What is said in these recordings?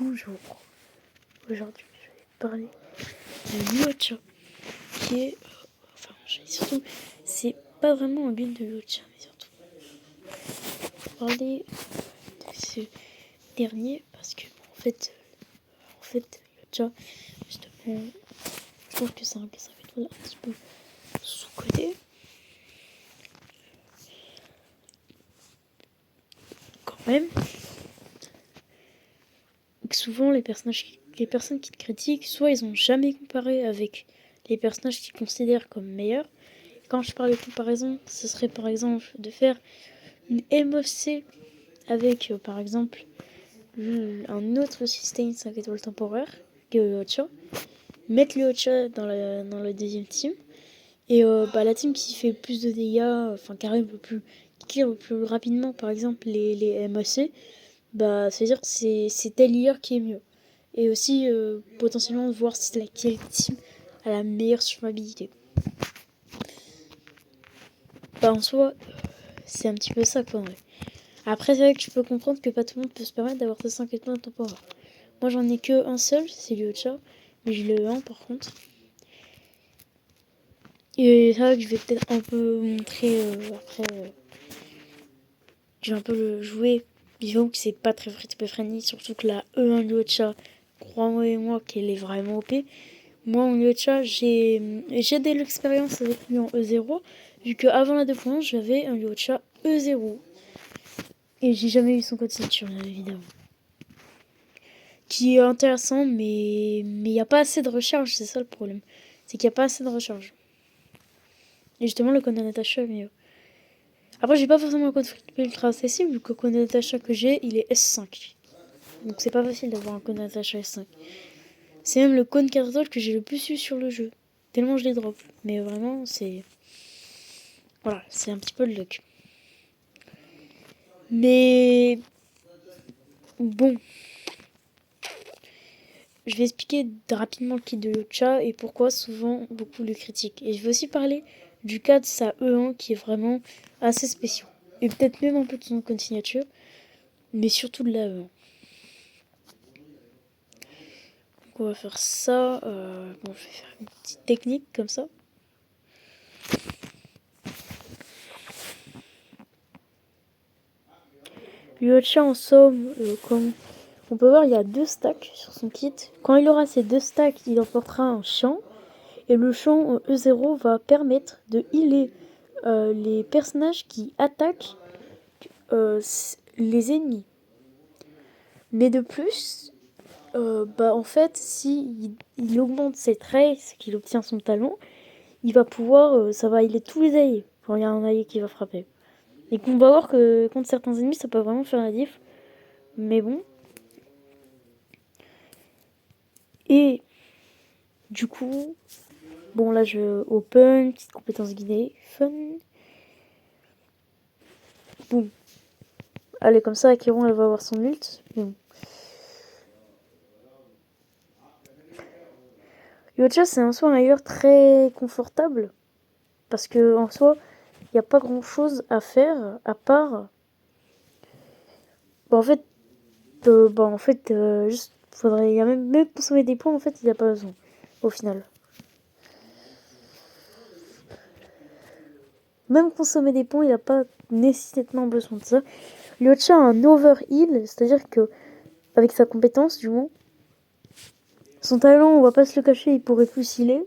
Bonjour, aujourd'hui je vais parler de Yocha, qui est, surtout, c'est pas vraiment un build de Yocha, mais surtout, je vais parler de ce dernier, parce que, en fait, Yocha, justement, je trouve que c'est un classe étoile un petit peu sous-côté, quand même, et que souvent les personnes qui te critiquent, soit ils ont jamais comparé avec les personnages qu'ils considèrent comme meilleurs. Quand je parle de comparaison, ce serait par exemple de faire une MOC avec par exemple un autre système 5 étoiles temporaire que le Ocha, mettre le Ocha dans le deuxième team, et la team qui fait plus de dégâts, enfin qui arrive qui clear plus rapidement par exemple les MOC, c'est-à-dire que c'est tel leader qui est mieux. Et aussi potentiellement voir si quelle team a la meilleure survivabilité. En soi, c'est un petit peu ça quoi. Ouais. Après, c'est vrai que tu peux comprendre que pas tout le monde peut se permettre d'avoir ces 5 étoiles temporaires. Moi, j'en ai que un seul, c'est Lyocha, mais je l'ai un par contre. Et c'est vrai que je vais peut-être un peu montrer après. Je vais un peu le jouer. Disons que c'est pas très free-to-play friendly, surtout que la E1 Lyocha, crois-moi qu'elle est vraiment OP. Moi, en Lyocha, j'ai de l'expérience avec lui en E0, vu qu'avant la 2.1, j'avais un Lyocha E0. Et j'ai jamais eu son code signature, bien évidemment. Qui est intéressant, mais il n'y a pas assez de recharge, c'est ça le problème. C'est qu'il n'y a pas assez de recharge. Et justement, le code de Natacha est mieux. Après, j'ai pas forcément un code ultra accessible, vu que le code de Natacha que j'ai, il est S5. Donc c'est pas facile d'avoir un code de Natacha S5. C'est même le code 4 étoiles que j'ai le plus eu sur le jeu. Tellement je les drop. Mais vraiment, c'est... Voilà, c'est un petit peu le luck. Mais... Bon. Je vais expliquer rapidement le kit de Yocha et pourquoi souvent beaucoup le critiquent. Et je vais aussi parler du cas de sa E1 qui est vraiment assez spécial. Et peut-être même un peu de son code signature, mais surtout de la E1. Donc on va faire ça. Je vais faire une petite technique comme ça. Yocha en somme, comme on peut voir, il y a 2 stacks sur son kit. Quand il aura ces 2 stacks, il emportera un champ. Et le champ E0 va permettre de healer les personnages qui attaquent les ennemis. Mais de plus, en fait, si il augmente ses traits, qu'il obtient son talent, il va pouvoir, ça va healer tous les alliés. Quand il y a un allié qui va frapper. Et qu'on va voir que contre certains ennemis, ça peut vraiment faire la diff. Mais bon. Et du coup, bon là je open, petite compétence guidée, fun. Boum. Allez, comme ça, Akiron, elle va avoir son ult. Mais bon. Yocha, c'est en soi un healer très confortable. Parce que en soi, il n'y a pas grand chose à faire à part. Juste, faudrait. Il y a même consommer des points, en fait, il n'y a pas besoin. Au final. Même consommer des points, il n'a pas nécessairement besoin de ça. Yocha a un overheal, c'est-à-dire que, avec sa compétence, du moins, son talent, on va pas se le cacher, il pourrait plus healer.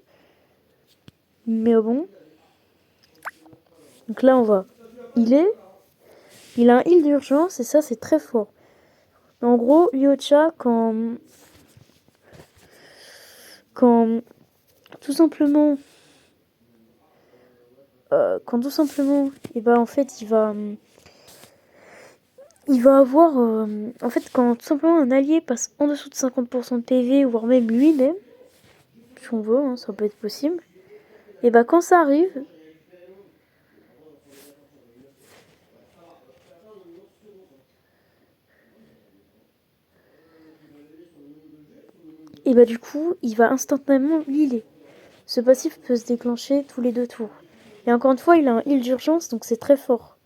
Mais bon. Donc là, on va healer. Il a un heal d'urgence et ça, c'est très fort. En gros, Yocha, quand tout simplement, en fait, il va avoir, en fait, quand tout simplement un allié passe en dessous de 50% de PV, voire même lui-même, si on veut, ça peut être possible. Et quand ça arrive, et du coup, il va instantanément healer. Ce passif peut se déclencher tous les 2 tours. Et encore une fois, il a un heal d'urgence, donc c'est très fort.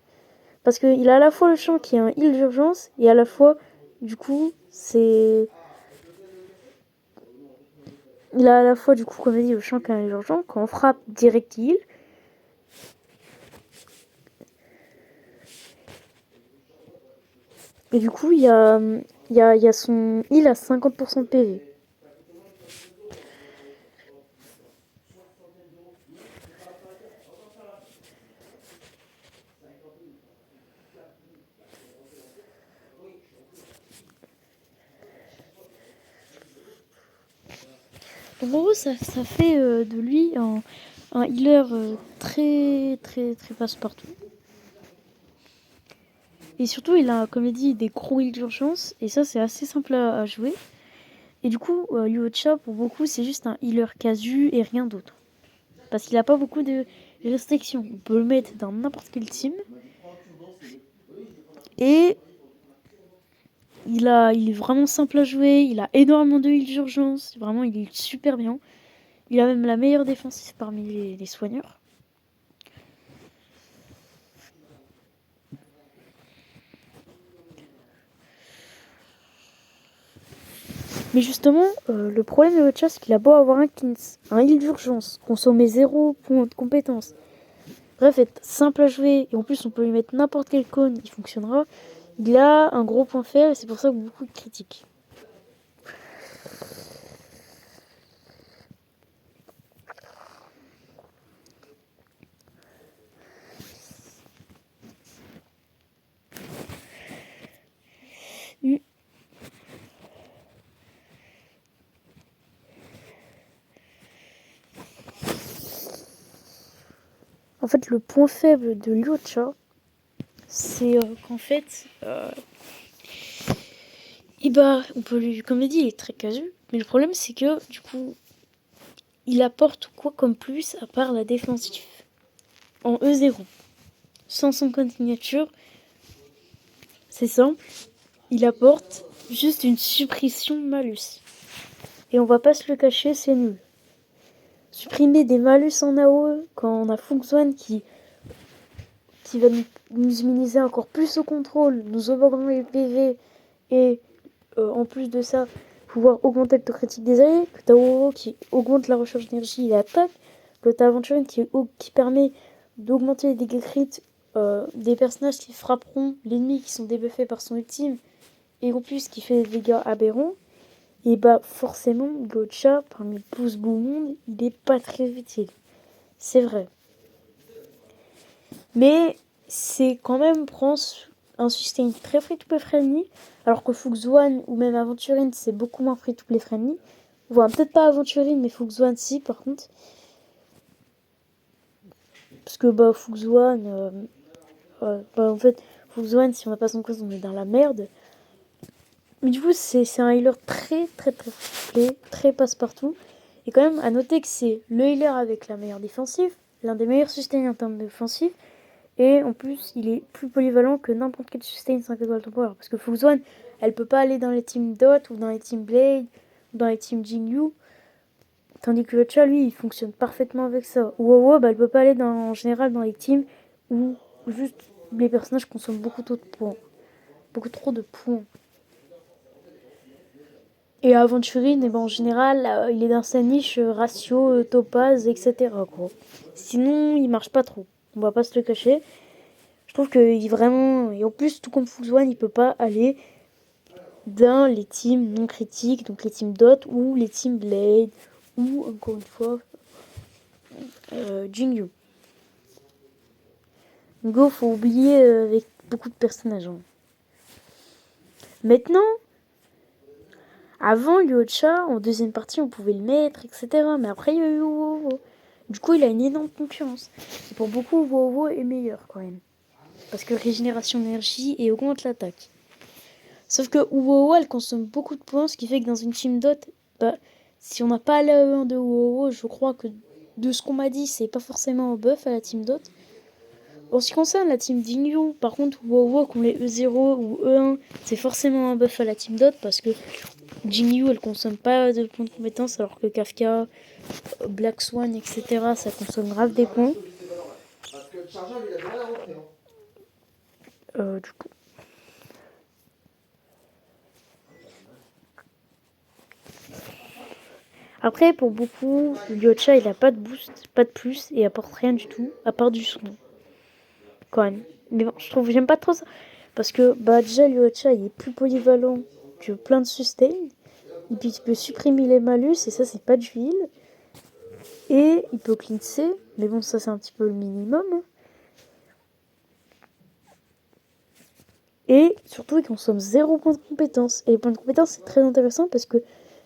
Parce qu'il a à la fois le champ qui a un heal d'urgence, et à la fois, du coup, c'est Il a à la fois, du coup, comme on dit, le champ canal urgent. Quand on frappe, direct heal. Et du coup, il y a son heal à 50% de PV. En gros, ça fait de lui un healer très, très, très passe-partout. Et surtout, il a, comme je dit, des gros heals d'urgence. Et ça, c'est assez simple à jouer. Et du coup, Yuocha, pour beaucoup, c'est juste un healer casu et rien d'autre. Parce qu'il n'a pas beaucoup de restrictions. On peut le mettre dans n'importe quel team. Et il est vraiment simple à jouer. Il a énormément de heals d'urgence. Vraiment, il est super bien. Il a même la meilleure défensive parmi les soigneurs. Mais justement, le problème de Yuocha, c'est qu'il a beau avoir un heal d'urgence, consommer 0 points de compétence. Bref, être simple à jouer. Et en plus, on peut lui mettre n'importe quel cône, il fonctionnera. Il a un gros point faible, c'est pour ça que beaucoup de critiquent. En fait, le point faible de Yuocha, c'est qu'en fait, on peut lui, comme il dit, il est très casu. Mais le problème, c'est que du coup, il apporte quoi comme plus à part la défensive en E0. Sans son code signature, c'est simple, il apporte juste une suppression de malus. Et on va pas se le cacher, c'est nul. Supprimer des malus en AOE quand on a Fuxwan qui va nous immuniser encore plus au contrôle, nous augmenter les PV et en plus de ça, pouvoir augmenter le taux critique des alliés, que t'as WoW qui augmente la recharge d'énergie et l'attaque, que t'as Aventurine qui permet d'augmenter les dégâts critiques des personnages qui frapperont l'ennemi qui sont débuffés par son ultime et en plus qui fait des dégâts aberrants, et bah forcément Gotcha parmi le pouce beau monde il est pas très utile, c'est vrai, mais c'est quand même prendre un sustain très free-to-play friendly, alors que Fox One ou même Aventurine c'est beaucoup moins free-to-play friendly. Voilà, peut-être pas Aventurine mais Fox One si par contre, parce que bah Fox One en fait Fox One si on n'a pas son cause on est dans la merde. Mais du coup, c'est un healer très très très free-to-play, très passe-partout. Et quand même, à noter que c'est le healer avec la meilleure défensive, l'un des meilleurs sustains en termes défensifs. Et en plus, il est plus polyvalent que n'importe quel sustain 5 étoiles temporaires. Parce que Fox One, elle peut pas aller dans les teams Dot ou dans les teams Blade ou dans les teams Jingyu. Tandis que le Cha, lui, il fonctionne parfaitement avec ça. Ou WoW, bah, elle peut pas aller en général dans les teams où juste les personnages consomment beaucoup trop de points. Beaucoup trop de points. Et Aventurine, en général, il est dans sa niche ratio, topaz, etc. Quoi. Sinon, il marche pas trop. On va pas se le cacher. Je trouve qu'il est vraiment. Et en plus, tout comme Fox One, il peut pas aller dans les teams non critiques, donc les teams Dot ou les teams Blade, ou encore une fois, Jingyu. Go, faut oublier avec beaucoup de personnages. Hein. Maintenant, avant Yuocha, en deuxième partie, on pouvait le mettre, etc. Mais après, il y a eu WoW. Du coup, il a une énorme concurrence. Et pour beaucoup, WoW est meilleur quand même. Parce que régénération d'énergie et augmente l'attaque. Sauf que WoW, elle consomme beaucoup de points, ce qui fait que dans une team dot, bah, si on n'a pas l'AE1 de WoW, je crois que de ce qu'on m'a dit, c'est pas forcément un buff à la team dot. En ce qui concerne la team Jingyu, par contre, WoW, qu'on les E0 ou E1, c'est forcément un buff à la team dot parce que Jingyu, elle consomme pas de points de compétence, alors que Kafka, Black Swan, etc., ça consomme grave des points. Du coup. Après, pour beaucoup, Lyocha, il a pas de boost, pas de plus, et apporte rien du tout, à part du son. Quand même. Mais bon, j'aime pas trop ça. Parce que, déjà, Lyocha, il est plus polyvalent que plein de sustain. Et puis, il peut supprimer les malus, et ça, c'est pas du heal. Et il peut cleanser, mais bon, ça, c'est un petit peu le minimum. Et surtout, il consomme 0 points de compétence. Et les points de compétence, c'est très intéressant parce que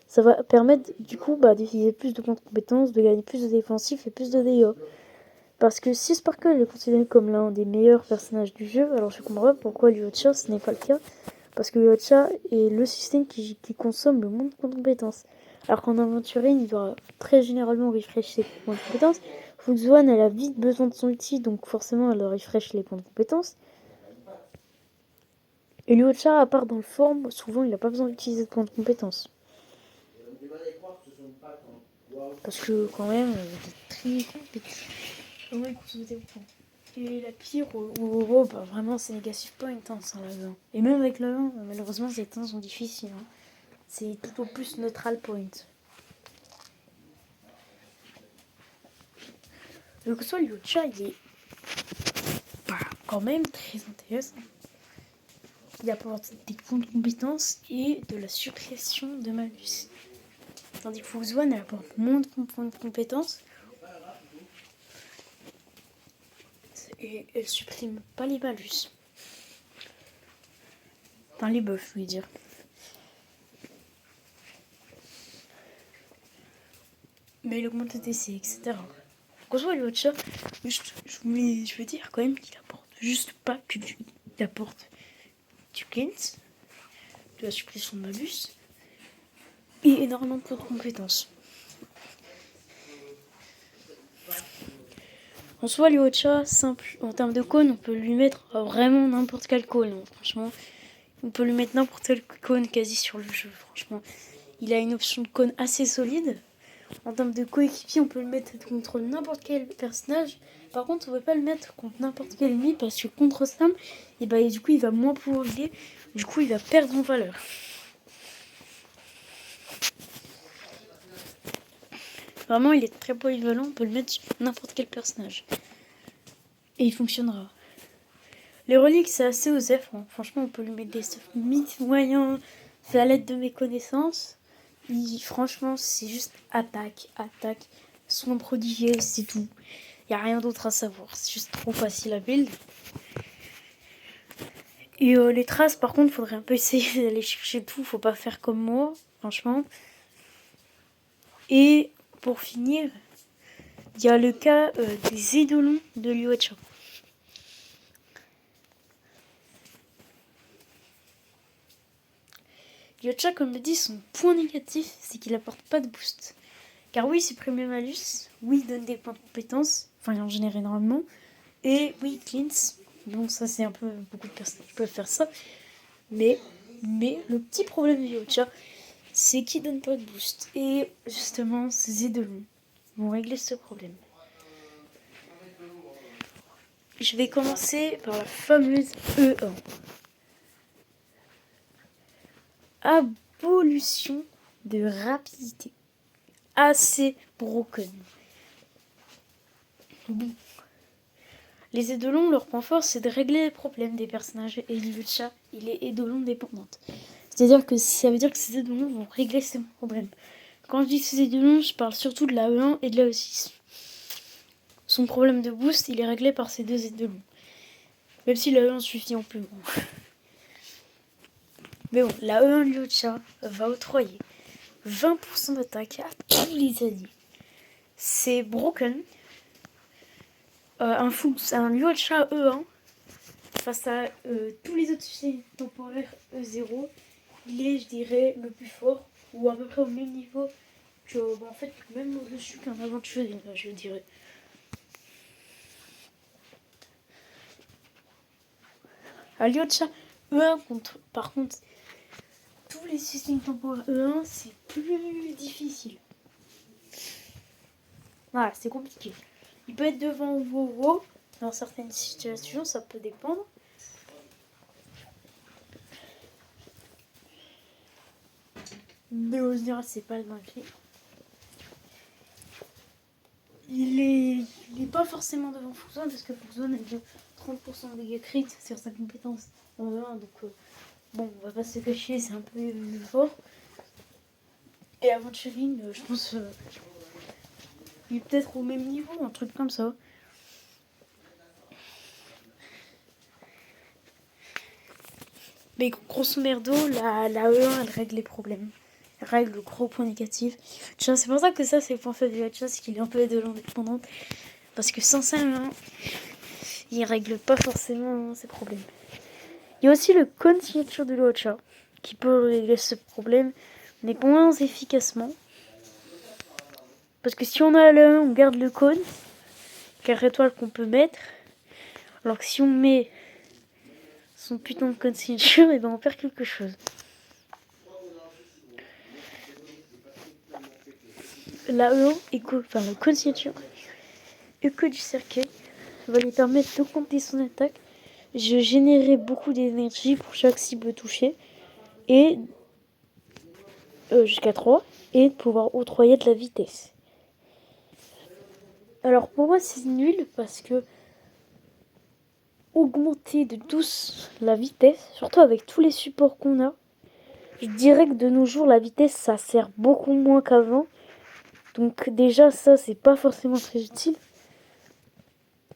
ça va permettre, du coup, d'utiliser plus de points de compétence, de gagner plus de défensifs et plus de dégâts. Parce que si Sparkle est considéré comme l'un des meilleurs personnages du jeu, alors je comprends pas pourquoi Lyocha ce n'est pas le cas. Parce que Lyocha est le système qui consomme le moins de points de compétences. Alors qu'en aventurine, il doit très généralement refresh ses points de compétences. Fox One, elle a vite besoin de son outil, donc forcément elle refresh les points de compétences. Et Lyocha, à part dans le forme, souvent il n'a pas besoin d'utiliser de points de compétences. Parce que quand même, il est très compétitif. Vraiment, il consomme des points. Et la pire, vraiment c'est négatif point sans la 1. Et même avec la 1, malheureusement ces temps sont difficiles. Hein. C'est tout au plus neutral point. Donc soit Lyocha, il est quand même très intéressant. Il apporte des points de compétences et de la suppression de malus. Tandis que Fox One, elle apporte moins de points de compétences. Et elle supprime pas les malus. Enfin, les buffs, je veux dire. Mais il augmente le TC, etc. Quand je vois le chat, je veux dire quand même qu'il apporte juste pas que du. Il apporte du cleanse, de la suppression de malus et énormément de points de compétences. En soi, le Ocha, simple. En termes de cône, on peut lui mettre vraiment n'importe quel cône. Hein, franchement, on peut lui mettre n'importe quel cône quasi sur le jeu. Franchement, il a une option de cône assez solide. En termes de coéquipier, on peut le mettre contre n'importe quel personnage. Par contre, on ne peut pas le mettre contre n'importe quel ennemi parce que contre Sam, et du coup, il va moins pouvoir healer. Du coup, il va perdre en valeur. Vraiment, il est très polyvalent. On peut le mettre sur n'importe quel personnage. Et il fonctionnera. Les reliques, c'est assez osef. Hein. Franchement, on peut lui mettre des stuff mythes moyens. C'est à l'aide de mes connaissances. Franchement, c'est juste attaque. Soin prodigieux, c'est tout. Il n'y a rien d'autre à savoir. C'est juste trop facile à build. Et les traces, par contre, faudrait un peu essayer d'aller chercher tout. Faut pas faire comme moi, franchement. Et pour finir, il y a le cas des édolons de Lyocha. Lyocha, comme le dit, son point négatif, c'est qu'il apporte pas de boost. Car oui, il supprime les malus, oui, il donne des points de compétence, enfin il en génère énormément, et oui, il cleanse. Donc ça, c'est un peu beaucoup de personnes qui peuvent faire ça. Mais le petit problème de Lyocha, c'est qu'il donne pas de boost. Et justement, ces édolons vont régler ce problème. Je vais commencer par la fameuse E1. Abolition de rapidité. Assez broken. Bon. Les édolons, leur point fort, c'est de régler les problèmes des personnages. Et Lyocha, il est édolon dépendante. C'est-à-dire que ça veut dire que ces édolons vont régler ces problèmes. Quand je dis ces édolons, je parle surtout de la E1 et de la E6. Son problème de boost, il est réglé par ces deux édolons. Même si la E1 suffit amplement. Mais bon, la E1 Lyocha va octroyer 20% d'attaque à tous les alliés. C'est broken. Un Lyocha E1 face à tous les autres succès temporaires E0, il est, je dirais, le plus fort, ou à peu près au même niveau que, en fait, même au-dessus qu'un aventurier, je dirais. À Lyocha E1, par contre, tous les systèmes temporaires E1, c'est plus difficile. Voilà, c'est compliqué. Il peut être devant ou wow. Dans certaines situations, ça peut dépendre. Mais au général, c'est pas le danger. il est pas forcément devant Fouzone parce que Fouzone a déjà 30% de dégâts crit sur sa compétence en E1. Donc bon, on va pas se cacher, c'est un peu fort. Et Aventuring, je pense, il est peut-être au même niveau, un truc comme ça. Mais grosso merdo, la E1, elle règle les problèmes. Elle règle le gros point négatif. C'est pour ça que ça, c'est le point faible du Hatcha, c'est qu'il est un peu de l'indépendante. Parce que sans ça, il règle pas forcément ses problèmes. Il y a aussi le cône signature de l'Hatcha, qui peut régler ce problème, mais moins efficacement. Parce que si on a le 1, on garde le cône, car étoile qu'on peut mettre. Alors que si on met son putain de cône signature, et ben on perd quelque chose. La E1 le cône signature, que du cercueil, va lui permettre d'augmenter son attaque. Je générais beaucoup d'énergie pour chaque cible touchée. Et jusqu'à 3. Et de pouvoir octroyer de la vitesse. Alors pour moi c'est nul parce que augmenter de 12 la vitesse, surtout avec tous les supports qu'on a, je dirais que de nos jours la vitesse ça sert beaucoup moins qu'avant. Donc déjà ça c'est pas forcément très utile.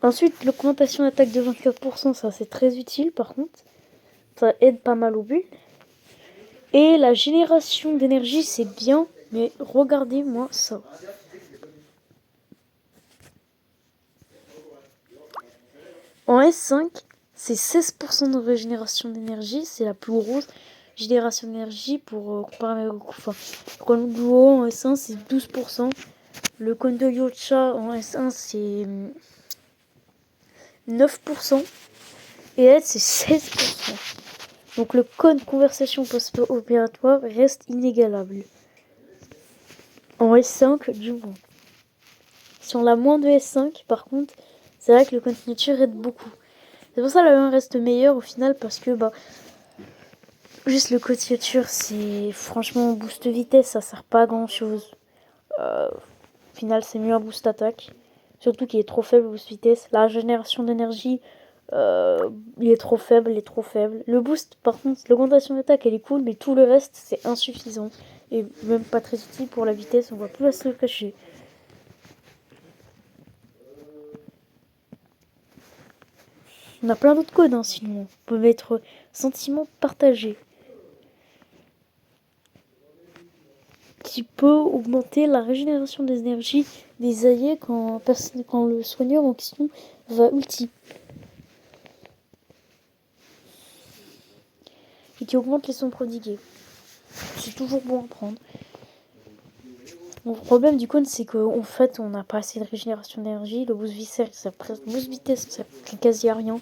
Ensuite l'augmentation d'attaque de 24%, ça c'est très utile par contre. Ça aide pas mal au but. Et la génération d'énergie c'est bien, mais regardez-moi ça. En S5, c'est 16% de régénération d'énergie, c'est la plus grosse génération d'énergie pour comparer avec Goku. Enfin, le cône duo en S1 c'est 12%, le cône de Yocha en S1 c'est 9% et Edge c'est 16%. Donc le cône conversation post-opératoire reste inégalable. En S5 du moins. Si on a moins de S5 par contre, c'est vrai que le cône signature aide beaucoup. C'est pour ça que la 1 reste meilleure au final parce que juste le cône signature c'est franchement boost vitesse, ça sert pas à grand chose. Au final c'est mieux un boost attaque. Surtout qu'il est trop faible boost vitesse. La régénération d'énergie, il est trop faible, Le boost par contre, l'augmentation d'attaque elle est cool, mais tout le reste c'est insuffisant. Et même pas très utile pour la vitesse, on va plus se le cacher. On a plein d'autres codes sinon. On peut mettre sentiment partagé, qui peut augmenter la régénération des énergies des alliés quand le soigneur en question va ulti. Et qui augmente les sons prodigués. C'est toujours bon à prendre. Le problème du cône, c'est qu'en fait, on n'a pas assez de régénération d'énergie. Le boost vitesse, ça fait quasi à rien.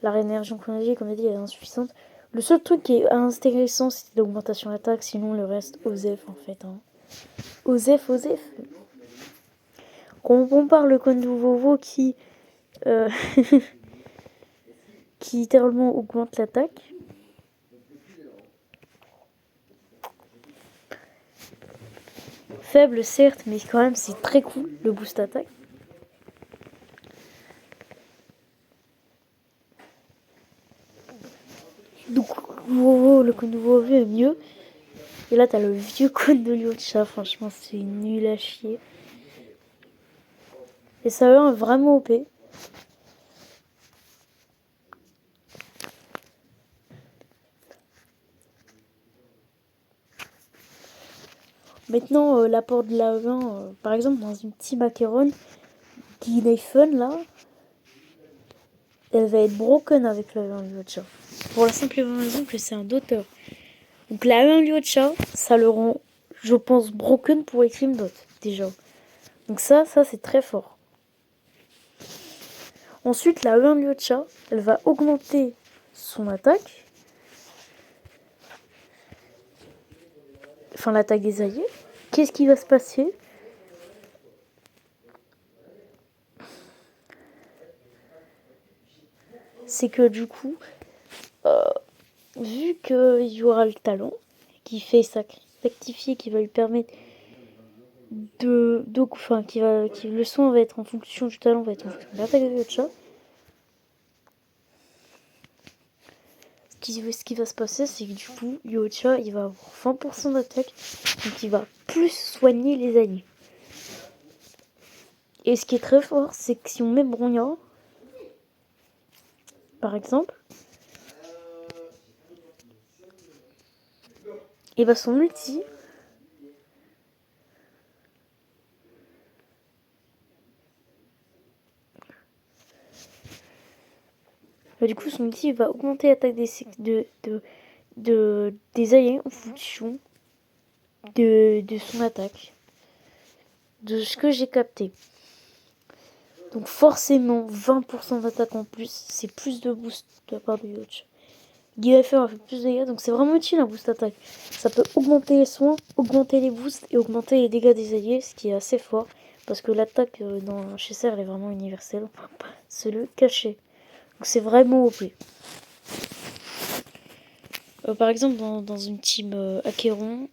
La régénération d'énergie, comme on a dit, elle est insuffisante. Le seul truc qui est intéressant, c'est l'augmentation d'attaque. Sinon, le reste, OZEF en fait. OZEF. Quand on compare le cône de Vovo qui littéralement augmente l'attaque. Faible certes, mais quand même c'est très cool le boost attaque. Donc le cône de Vovo est mieux. Et là t'as le vieux cône de Lyocha, franchement c'est nul à chier. Et ça a vraiment OP. Maintenant, l'apport de la 20, par exemple, dans une team Acheron, qui est fun là, elle va être broken avec la 20 Lyocha. Pour la simple raison que c'est un doteur. Donc la 1 Lyocha, ça le rend, je pense, broken pour Extreme Dot, déjà. Donc ça c'est très fort. Ensuite, la 1 Lyocha, elle va augmenter son attaque. Enfin, l'attaque des alliés. Qu'est-ce qui va se passer? C'est que du coup, vu qu'il y aura le talent, qui fait rectifier, qui va lui permettre enfin, le soin va être en fonction du talent, va être en fonction de l'attaque de Yocha. Ce qui va se passer, c'est que du coup, Yocha, il va avoir 20% d'attaque, donc il va plus soigner les alliés. Et ce qui est très fort, c'est que si on met Bronya, par exemple, et bah son ulti, du coup son ulti va augmenter l'attaque des alliés en fonction de son attaque, de ce que j'ai capté. Donc forcément, 20% d'attaque en plus, c'est plus de boost de la part de Yocha. GFR a fait plus de dégâts, donc c'est vraiment utile un boost attaque. Ça peut augmenter les soins, augmenter les boosts et augmenter les dégâts des alliés, ce qui est assez fort. Parce que l'attaque chez Serre est vraiment universelle, on peut pas se le cacher. Donc c'est vraiment OP. Par exemple, dans une team Acheron,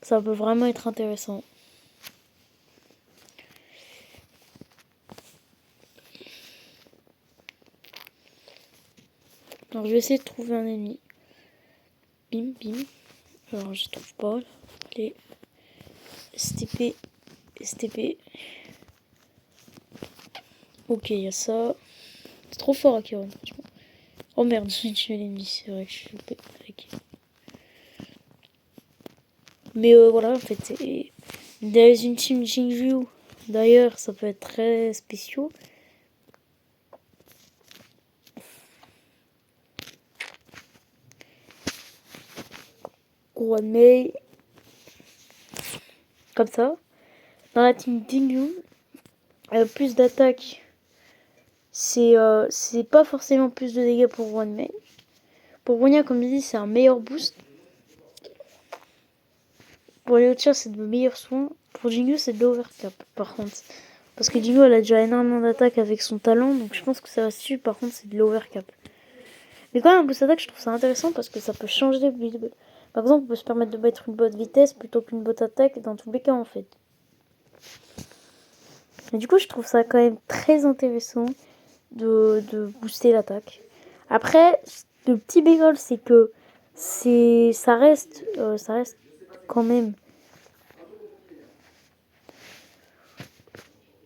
ça peut vraiment être intéressant. Alors je vais essayer de trouver un ennemi. Bim, bim. Alors je trouve pas. Les STP. STP. Ok, il y a ça. C'est trop fort Acheron, franchement. Oh merde, j'ai tué l'ennemi, c'est vrai que je suis loupé. Mais voilà, en fait, c'est dans une team Jinju. D'ailleurs, ça peut être très spéciaux. One Mei. Comme ça. Dans la team Jinju, plus d'attaque. C'est pas forcément plus de dégâts pour One Mei. Pour Bronya, comme je dis, c'est un meilleur boost. Pour les Outchers, c'est de meilleurs soins. Pour Jingu, c'est de l'overcap, par contre. Parce que Jingu, elle a déjà énormément d'attaque avec son talent, donc je pense que ça va suivre. Par contre, c'est de l'overcap. Mais quand même, un boost attaque, je trouve ça intéressant parce que ça peut changer les builds. Par exemple, on peut se permettre de mettre une botte vitesse plutôt qu'une botte attaque dans tous les cas, en fait. Et du coup, je trouve ça quand même très intéressant de booster l'attaque. Après, le petit bémol, c'est que ça reste quand même,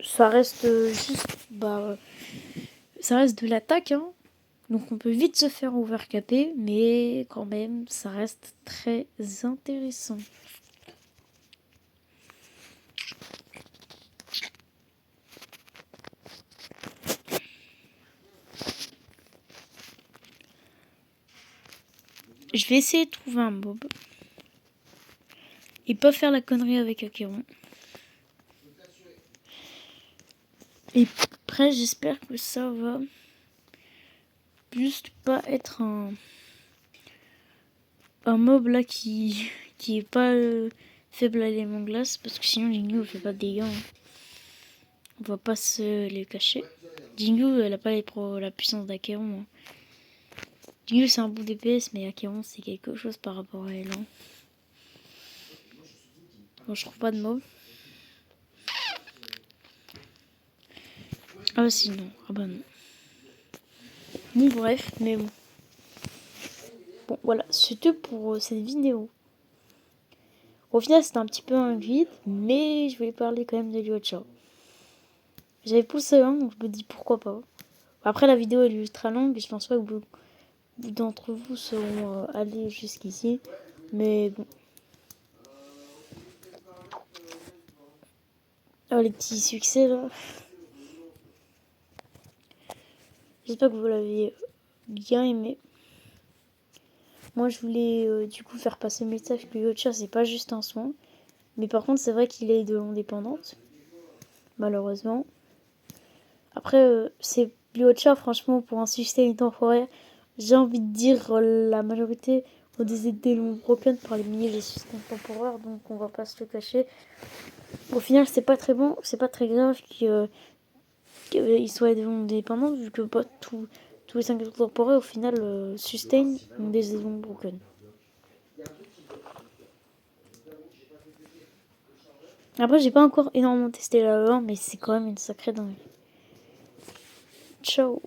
ça reste juste, ça reste de l'attaque, hein. Donc on peut vite se faire overcapper, mais quand même, ça reste très intéressant. Je vais essayer de trouver un mob. Et pas faire la connerie avec Acheron. Et après, j'espère que ça va juste pas être un mob là qui est pas faible à l'élément glace. Parce que sinon, Jingu fait pas de dégâts. Hein. On va pas se les cacher. Jingu, elle a pas la puissance d'Acheron. Hein. Jingu, c'est un bon DPS, mais Acheron, c'est quelque chose par rapport à elle. Hein. Bon, je trouve pas de mob. Ah si, non. Ah bah non. Ni bref, mais bon. Bon, voilà, c'était pour cette vidéo. Au final, c'était un petit peu un guide, mais je voulais parler quand même de Yocha. J'avais poussé un, donc je me dis pourquoi pas. Après, la vidéo elle est ultra longue, et je pense pas que beaucoup d'entre vous seront allés jusqu'ici. Mais bon. Oh, les petits succès là. J'espère que vous l'avez bien aimé. Moi, je voulais du coup faire passer le message que Yocha, c'est pas juste un soin. Mais par contre, c'est vrai qu'il est de l'indépendante. Malheureusement. Après, c'est Yocha, franchement, pour un sustain temporaire. J'ai envie de dire la majorité ont des idées longs broken par les milliers de systèmes temporaires, donc on va pas se le cacher. Au final, c'est pas très bon, c'est pas très grave qu'ils soient indépendants, vu que pas tous les 5 temporaires au final sustain ont des idées longs broken. Après, j'ai pas encore énormément testé la 1, mais c'est quand même une sacrée dingue. Ciao.